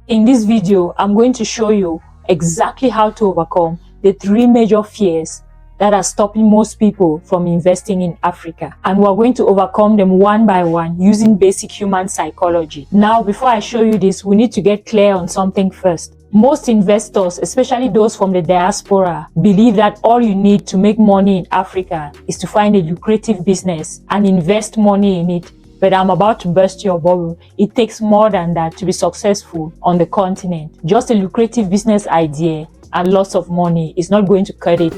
In this video, I'm going to show you exactly how to overcome the 3 major fears that are stopping most people from investing in Africa. And we're going to overcome them one by one using basic human psychology. Now, before I show you this, we need to get clear on something first. Most investors, especially those from the diaspora, believe that all you need to make money in Africa is to find a lucrative business and invest money in it. But I'm about to burst your bubble. It takes more than that to be successful on the continent. Just a lucrative business idea and lots of money is not going to cut it.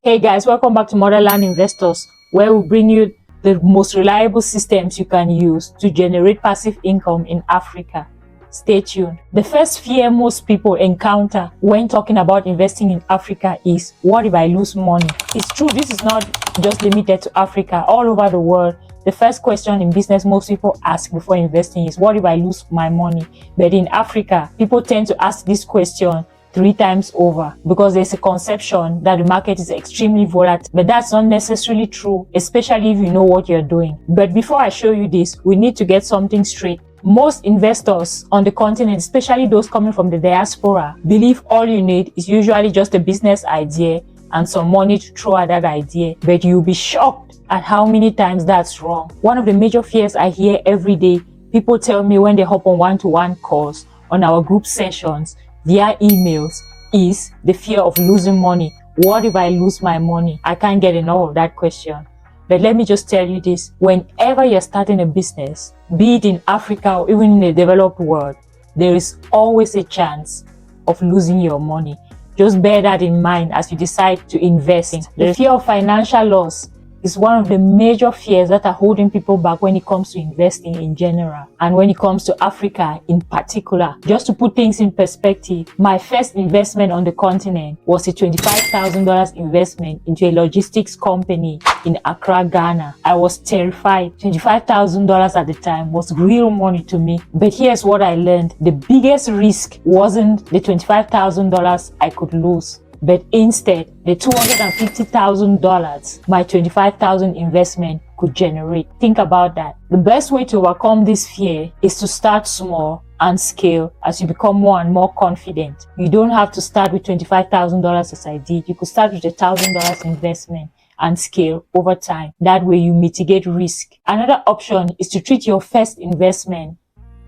Hey guys, welcome back to Motherland Investors, where we bring you the most reliable systems you can use to generate passive income in Africa. Stay tuned. The first fear most people encounter when talking about investing in Africa is, what if I lose money? It's true, this is not just limited to Africa. All over the world, the first question in business most people ask before investing is, what if I lose my money? But in Africa, people tend to ask this question 3 times over because there's a conception that the market is extremely volatile, but that's not necessarily true, especially if you know what you're doing. But before I show you this, we need to get something straight. Most investors on the continent, especially those coming from the diaspora, believe all you need is usually just a business idea and some money to throw at that idea. But you'll be shocked at how many times that's wrong. One of the major fears I hear every day, people tell me when they hop on one-to-one calls, on our group sessions, via emails, is the fear of losing money. What if I lose my money? I can't get enough of that question. But let me just tell you this, whenever you're starting a business, be it in Africa or even in the developed world, there is always a chance of losing your money. Just bear that in mind as you decide to invest. The fear of financial loss is one of the major fears that are holding people back when it comes to investing in general and when it comes to Africa in particular. Just to put things in perspective, my first investment on the continent was a $25,000 investment into a logistics company in Accra, Ghana. I was terrified. $25,000 at the time was real money to me. But here's what I learned. The biggest risk wasn't the $25,000 I could lose, but instead the $250,000 my $25,000 investment could generate. Think about that. The best way to overcome this fear is to start small and scale as you become more and more confident. You don't have to start with $25,000 as I did. You could start with $1,000 investment and scale over time. That way you mitigate risk. Another option is to treat your first investment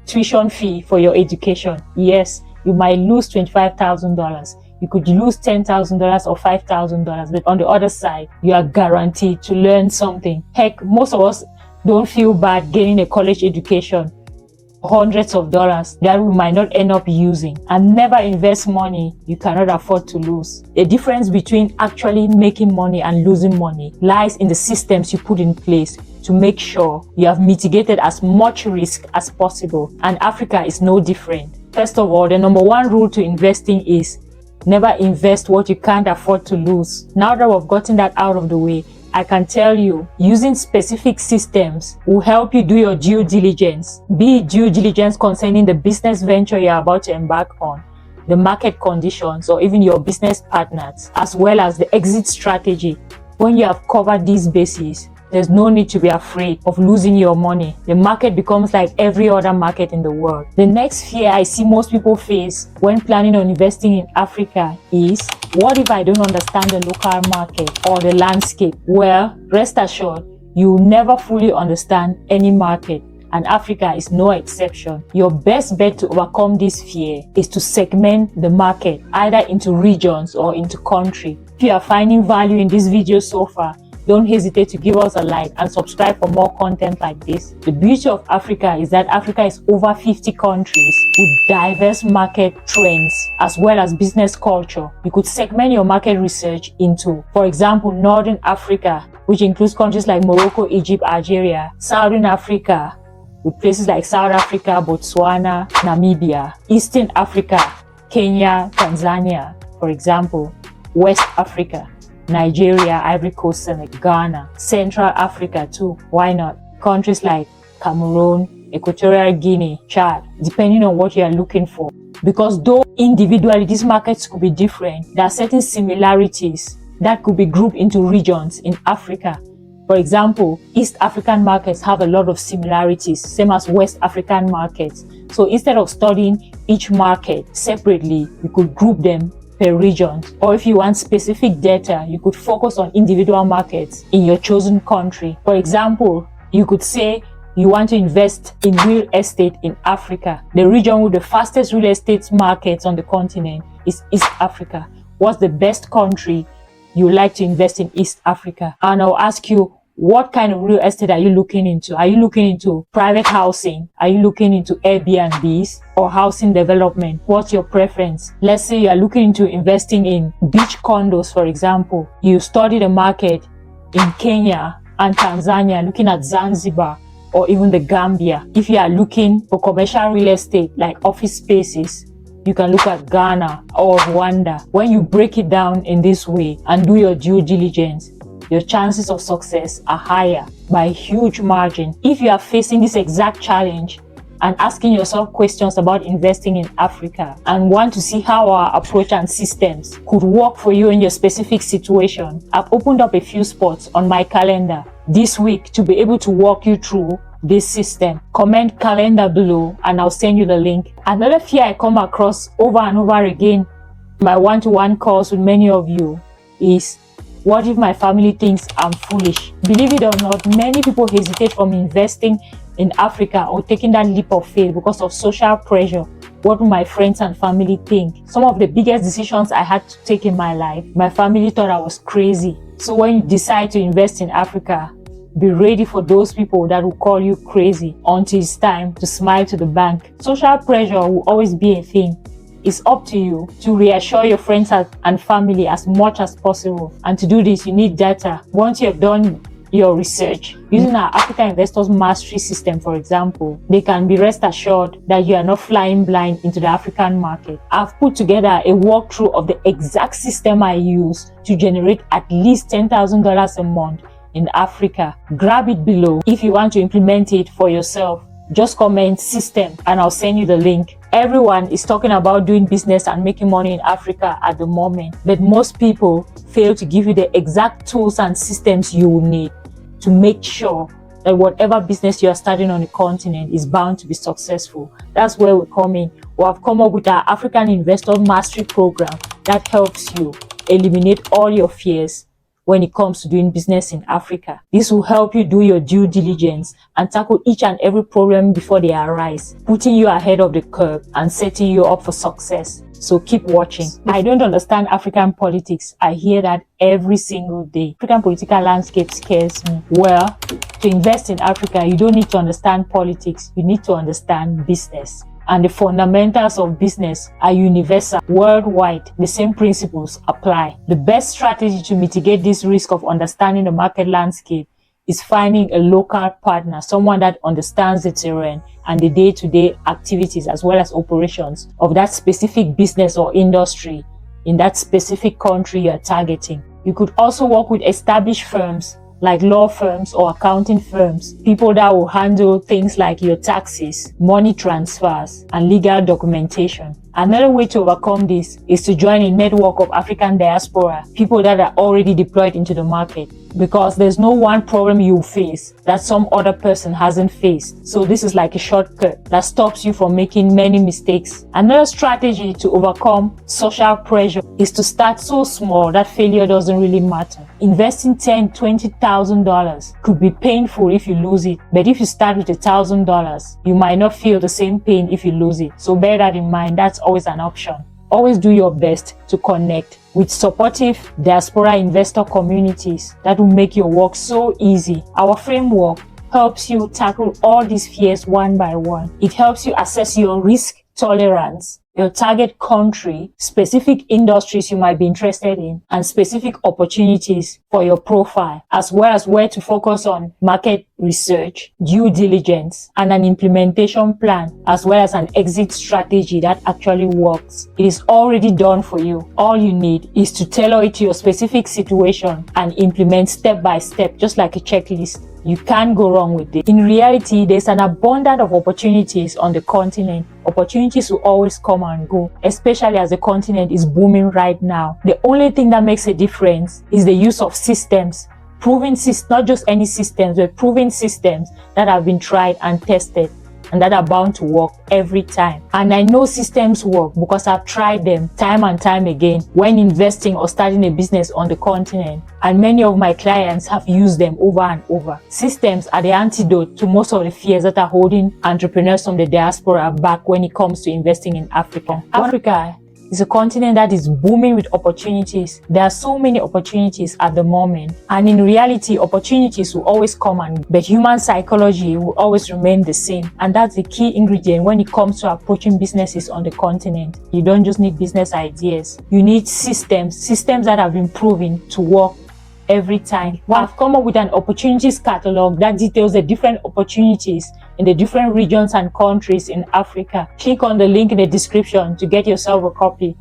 tuition fee for your education. Yes, you might lose $25,000. You could lose $10,000 or $5,000, but on the other side, you are guaranteed to learn something. Heck, most of us don't feel bad getting a college education, hundreds of dollars that we might not end up using. And never invest money you cannot afford to lose. The difference between actually making money and losing money lies in the systems you put in place to make sure you have mitigated as much risk as possible. And Africa is no different. First of all, the number 1 rule to investing is never invest what you can't afford to lose. Now that we've gotten that out of the way, I can tell you, using specific systems will help you do your due diligence. Be it due diligence concerning the business venture you're about to embark on, the market conditions, or even your business partners, as well as the exit strategy. When you have covered these bases, there's no need to be afraid of losing your money. The market becomes like every other market in the world. The next fear I see most people face when planning on investing in Africa is, what if I don't understand the local market or the landscape? Well, rest assured, you will never fully understand any market, and Africa is no exception. Your best bet to overcome this fear is to segment the market either into regions or into country. If you are finding value in this video so far, don't hesitate to give us a like and subscribe for more content like this. The beauty of Africa is that Africa is over 50 countries with diverse market trends as well as business culture. You could segment your market research into, for example, Northern Africa, which includes countries like Morocco, Egypt, Algeria, Southern Africa, with places like South Africa, Botswana, Namibia, Eastern Africa, Kenya, Tanzania, for example, West Africa, Nigeria, Ivory Coast, Senegal, Ghana, Central Africa too. Why not? Countries like Cameroon, Equatorial Guinea, Chad, depending on what you are looking for. Because though individually these markets could be different, there are certain similarities that could be grouped into regions in Africa. For example, East African markets have a lot of similarities, same as West African markets. So instead of studying each market separately, you could group them per region. Or if you want specific data, you could focus on individual markets in your chosen country. For example, you could say you want to invest in real estate in Africa. The region with the fastest real estate markets on the continent is East Africa. What's the best country you like to invest in East Africa? And I'll ask you, what kind of real estate are you looking into? Are you looking into private housing? Are you looking into Airbnbs or housing development? What's your preference? Let's say you are looking into investing in beach condos, for example. You study the market in Kenya and Tanzania, looking at Zanzibar or even the Gambia. If you are looking for commercial real estate like office spaces, you can look at Ghana or Rwanda. When you break it down in this way and do your due diligence, your chances of success are higher by a huge margin. If you are facing this exact challenge and asking yourself questions about investing in Africa and want to see how our approach and systems could work for you in your specific situation, I've opened up a few spots on my calendar this week to be able to walk you through this system. Comment calendar below and I'll send you the link. Another fear I come across over and over again in my one-to-one calls with many of you is, what if my family thinks I'm foolish? Believe it or not, many people hesitate from investing in Africa or taking that leap of faith because of social pressure. What will my friends and family think? Some of the biggest decisions I had to take in my life, my family thought I was crazy. So when you decide to invest in Africa, be ready for those people that will call you crazy until it's time to smile to the bank. Social pressure will always be a thing. It's up to you to reassure your friends and family as much as possible. And to do this, you need data. Once you have done your research, using our African Investors Mastery System, for example, they can be rest assured that you are not flying blind into the African market. I've put together a walkthrough of the exact system I use to generate at least $10,000 a month in Africa. Grab it below if you want to implement it for yourself. Just comment system and I'll send you the link. Everyone is talking about doing business and making money in Africa at the moment, but most people fail to give you the exact tools and systems you will need to make sure that whatever business you are starting on the continent is bound to be successful. That's where we come in. We have come up with our African Investor Mastery Program that helps you eliminate all your fears when it comes to doing business in Africa. This will help you do your due diligence and tackle each and every problem before they arise, putting you ahead of the curve and setting you up for success. So keep watching. I don't understand African politics. I hear that every single day. African political landscape scares me. Well, to invest in Africa, you don't need to understand politics. You need to understand business. And the fundamentals of business are universal. Worldwide, the same principles apply. The best strategy to mitigate this risk of understanding the market landscape is finding a local partner, someone that understands the terrain and the day-to-day activities as well as operations of that specific business or industry in that specific country you are targeting. You could also work with established firms like law firms or accounting firms, people that will handle things like your taxes, money transfers, and legal documentation. Another way to overcome this is to join a network of African diaspora, people that are already deployed into the market, because there's no one problem you face that some other person hasn't faced. So this is like a shortcut that stops you from making many mistakes. Another strategy to overcome social pressure is to start so small that failure doesn't really matter. Investing $10,000, $20,000 could be painful if you lose it, but if you start with $1,000, you might not feel the same pain if you lose it. So bear that in mind. That's always an option. Always do your best to connect with supportive diaspora investor communities that will make your work so easy. Our framework helps you tackle all these fears one by one. It helps you assess your risk tolerance, your target country, specific industries you might be interested in, and specific opportunities for your profile, as well as where to focus on market research, due diligence, and an implementation plan, as well as an exit strategy that actually works. It is already done for you. All you need is to tailor it to your specific situation and implement step by step, just like a checklist. You can't go wrong with it. In reality, there's an abundance of opportunities on the continent. Opportunities will always come and go, especially as the continent is booming right now. The only thing that makes a difference is the use of systems proven systems, not just any systems, but proven systems that have been tried and tested and that are bound to work every time. And I know systems work because I've tried them time and time again when investing or starting a business on the continent. And many of my clients have used them over and over. Systems are the antidote to most of the fears that are holding entrepreneurs from the diaspora back when it comes to investing in Africa. Africa is a continent that is booming with opportunities. There are so many opportunities at the moment. And in reality, opportunities will always come, but human psychology will always remain the same. And that's the key ingredient when it comes to approaching businesses on the continent. You don't just need business ideas. You need systems that have been proven to work every time. Well, I've come up with an opportunities catalog that details the different opportunities in the different regions and countries in Africa. Click on the link in the description to get yourself a copy.